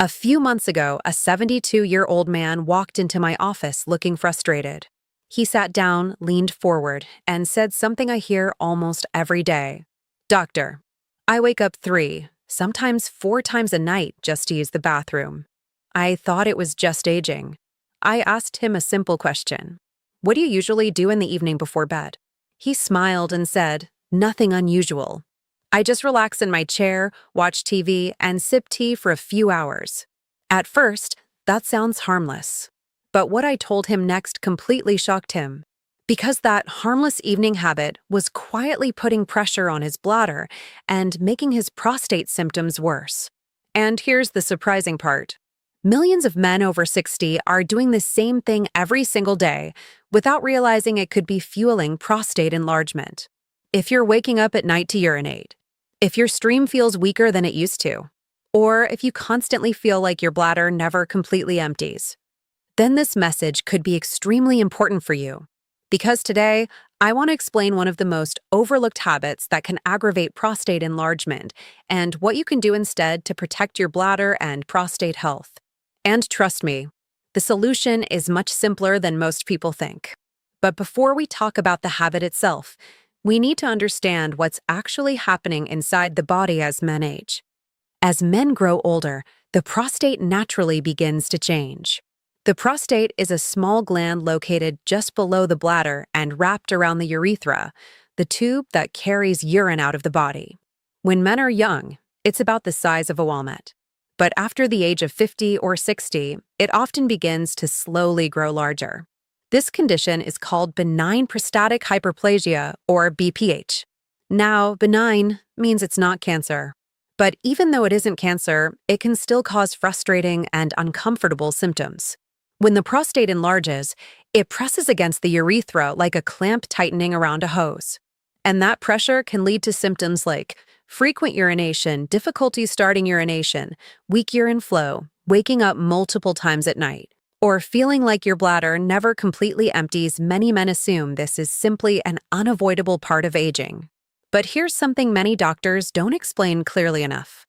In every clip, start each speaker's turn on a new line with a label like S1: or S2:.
S1: A few months ago, a 72-year-old man walked into my office looking frustrated. He sat down, leaned forward, and said something I hear almost every day. "Doctor, I wake up 3, sometimes 4 times a night just to use the bathroom." I thought it was just aging. I asked him a simple question. "What do you usually do in the evening before bed?" He smiled and said, "Nothing unusual. I just relax in my chair, watch TV, and sip tea for a few hours." At first, that sounds harmless. But what I told him next completely shocked him, because that harmless evening habit was quietly putting pressure on his bladder and making his prostate symptoms worse. And here's the surprising part. Millions of men over 60 are doing the same thing every single day without realizing it could be fueling prostate enlargement. If you're waking up at night to urinate, if your stream feels weaker than it used to, or if you constantly feel like your bladder never completely empties, then this message could be extremely important for you. Because today, I want to explain one of the most overlooked habits that can aggravate prostate enlargement and what you can do instead to protect your bladder and prostate health. And trust me, the solution is much simpler than most people think. But before we talk about the habit itself, we need to understand what's actually happening inside the body as men age. As men grow older, the prostate naturally begins to change. The prostate is a small gland located just below the bladder and wrapped around the urethra, the tube that carries urine out of the body. When men are young, it's about the size of a walnut. But after the age of 50 or 60, it often begins to slowly grow larger. This condition is called benign prostatic hyperplasia, or BPH. Now, benign means it's not cancer. But even though it isn't cancer, it can still cause frustrating and uncomfortable symptoms. When the prostate enlarges, it presses against the urethra like a clamp tightening around a hose. And that pressure can lead to symptoms like frequent urination, difficulty starting urination, weak urine flow, waking up multiple times at night, or feeling like your bladder never completely empties. Many men assume this is simply an unavoidable part of aging. But here's something many doctors don't explain clearly enough.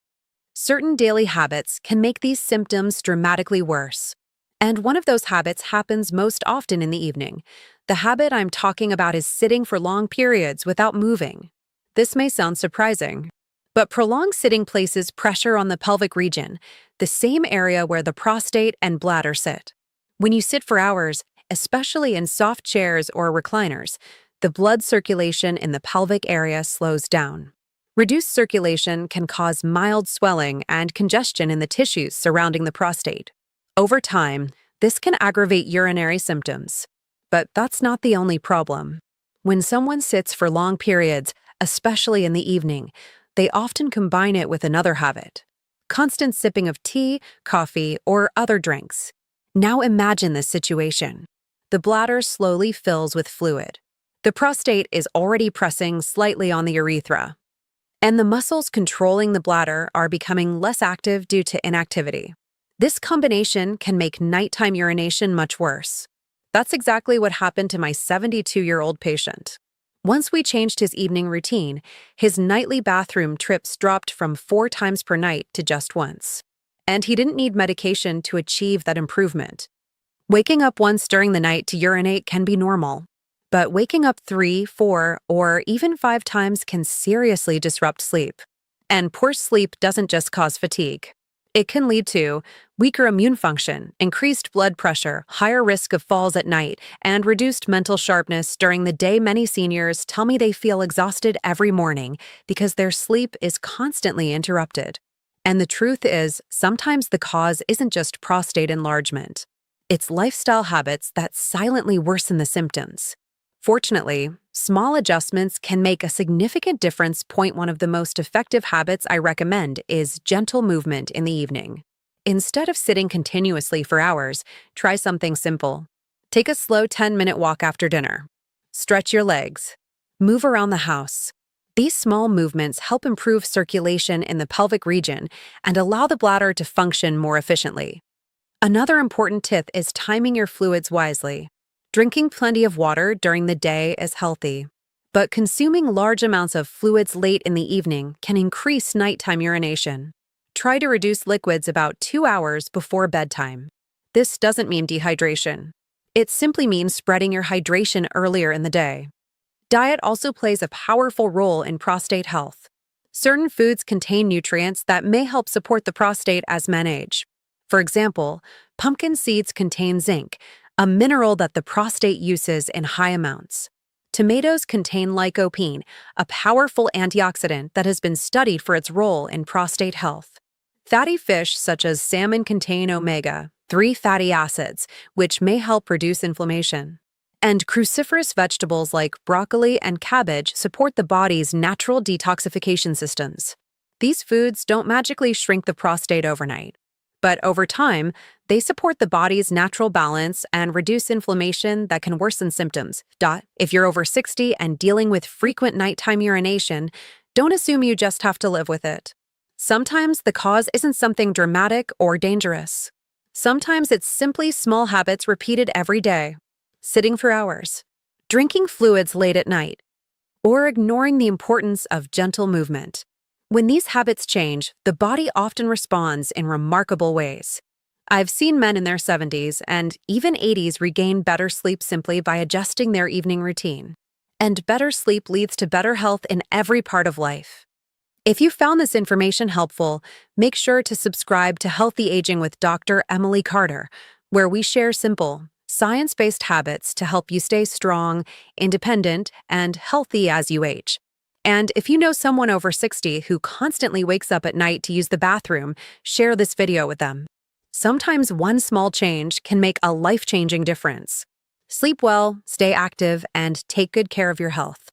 S1: Certain daily habits can make these symptoms dramatically worse. And one of those habits happens most often in the evening. The habit I'm talking about is sitting for long periods without moving. This may sound surprising, but prolonged sitting places pressure on the pelvic region, the same area where the prostate and bladder sit. When you sit for hours, especially in soft chairs or recliners, the blood circulation in the pelvic area slows down. Reduced circulation can cause mild swelling and congestion in the tissues surrounding the prostate. Over time, this can aggravate urinary symptoms. But that's not the only problem. When someone sits for long periods, especially in the evening, they often combine it with another habit: constant sipping of tea, coffee, or other drinks. Now imagine this situation. The bladder slowly fills with fluid. The prostate is already pressing slightly on the urethra, and the muscles controlling the bladder are becoming less active due to inactivity. This combination can make nighttime urination much worse. That's exactly what happened to my 72-year-old patient. Once we changed his evening routine, his nightly bathroom trips dropped from 4 times per night to just once. And he didn't need medication to achieve that improvement. Waking up once during the night to urinate can be normal, but waking up 3, 4, or even 5 times can seriously disrupt sleep. And poor sleep doesn't just cause fatigue. It can lead to weaker immune function, increased blood pressure, higher risk of falls at night, and reduced mental sharpness during the day. Many seniors tell me they feel exhausted every morning because their sleep is constantly interrupted. And the truth is, sometimes the cause isn't just prostate enlargement. It's lifestyle habits that silently worsen the symptoms. Fortunately, small adjustments can make a significant difference. One of the most effective habits I recommend is gentle movement in the evening. Instead of sitting continuously for hours, try something simple. Take a slow 10-minute walk after dinner. Stretch your legs. Move around the house. These small movements help improve circulation in the pelvic region and allow the bladder to function more efficiently. Another important tip is timing your fluids wisely. Drinking plenty of water during the day is healthy, but consuming large amounts of fluids late in the evening can increase nighttime urination. Try to reduce liquids about 2 hours before bedtime. This doesn't mean dehydration. It simply means spreading your hydration earlier in the day. Diet also plays a powerful role in prostate health. Certain foods contain nutrients that may help support the prostate as men age. For example, pumpkin seeds contain zinc, a mineral that the prostate uses in high amounts. Tomatoes contain lycopene, a powerful antioxidant that has been studied for its role in prostate health. Fatty fish such as salmon contain omega-3 fatty acids, which may help reduce inflammation. And cruciferous vegetables like broccoli and cabbage support the body's natural detoxification systems. These foods don't magically shrink the prostate overnight, but over time, they support the body's natural balance and reduce inflammation that can worsen symptoms. If you're over 60 and dealing with frequent nighttime urination, don't assume you just have to live with it. Sometimes the cause isn't something dramatic or dangerous. Sometimes it's simply small habits repeated every day. Sitting for hours, drinking fluids late at night, or ignoring the importance of gentle movement. When these habits change, the body often responds in remarkable ways. I've seen men in their 70s and even 80s regain better sleep simply by adjusting their evening routine. And better sleep leads to better health in every part of life. If you found this information helpful, make sure to subscribe to Healthy Aging with Dr. Emily Carter, where we share simple, science-based habits to help you stay strong, independent, and healthy as you age. And if you know someone over 60 who constantly wakes up at night to use the bathroom, share this video with them. Sometimes one small change can make a life-changing difference. Sleep well, stay active, and take good care of your health.